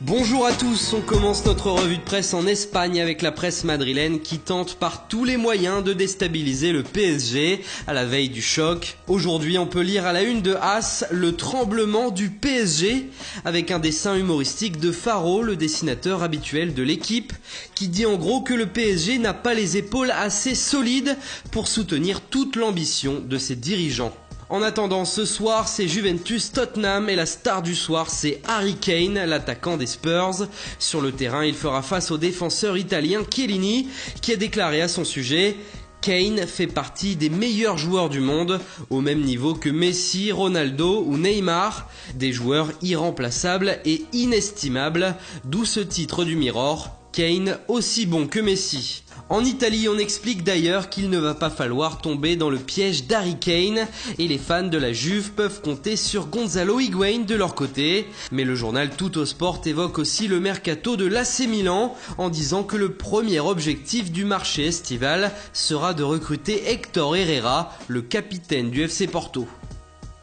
Bonjour à tous, on commence notre revue de presse en Espagne avec la presse madrilène qui tente par tous les moyens de déstabiliser le PSG à la veille du choc. Aujourd'hui, on peut lire à la une de AS le tremblement du PSG avec un dessin humoristique de Faro, le dessinateur habituel de l'équipe, qui dit en gros que le PSG n'a pas les épaules assez solides pour soutenir toute l'ambition de ses dirigeants. En attendant, ce soir, c'est Juventus-Tottenham et la star du soir, c'est Harry Kane, l'attaquant des Spurs. Sur le terrain, il fera face au défenseur italien Chiellini, qui a déclaré à son sujet « Kane fait partie des meilleurs joueurs du monde, au même niveau que Messi, Ronaldo ou Neymar, des joueurs irremplaçables et inestimables, d'où ce titre du Mirror, Kane aussi bon que Messi ». En Italie, on explique d'ailleurs qu'il ne va pas falloir tomber dans le piège d'Harry Kane et les fans de la Juve peuvent compter sur Gonzalo Higuaín de leur côté. Mais le journal Tuttosport évoque aussi le mercato de l'AC Milan en disant que le premier objectif du marché estival sera de recruter Héctor Herrera, le capitaine du FC Porto.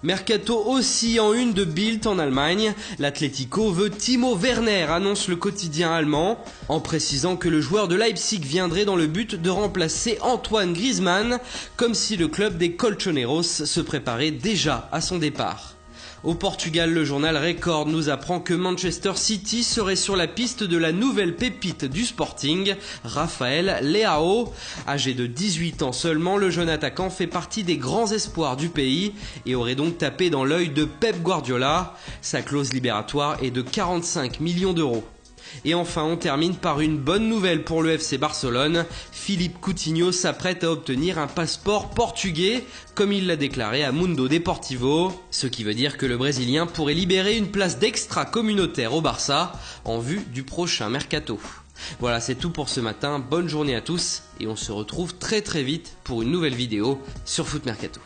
Mercato aussi en une de Bild en Allemagne, l'Atlético veut Timo Werner, annonce le quotidien allemand, en précisant que le joueur de Leipzig viendrait dans le but de remplacer Antoine Griezmann, comme si le club des Colchoneros se préparait déjà à son départ. Au Portugal, le journal Record nous apprend que Manchester City serait sur la piste de la nouvelle pépite du Sporting, Rafael Leao. Âgé de 18 ans seulement, le jeune attaquant fait partie des grands espoirs du pays et aurait donc tapé dans l'œil de Pep Guardiola. Sa clause libératoire est de 45 millions d'euros. Et enfin, on termine par une bonne nouvelle pour le FC Barcelone. Philippe Coutinho s'apprête à obtenir un passeport portugais, comme il l'a déclaré à Mundo Deportivo, ce qui veut dire que le Brésilien pourrait libérer une place d'extra communautaire au Barça en vue du prochain mercato. Voilà, c'est tout pour ce matin, bonne journée à tous et on se retrouve très vite pour une nouvelle vidéo sur Foot Mercato.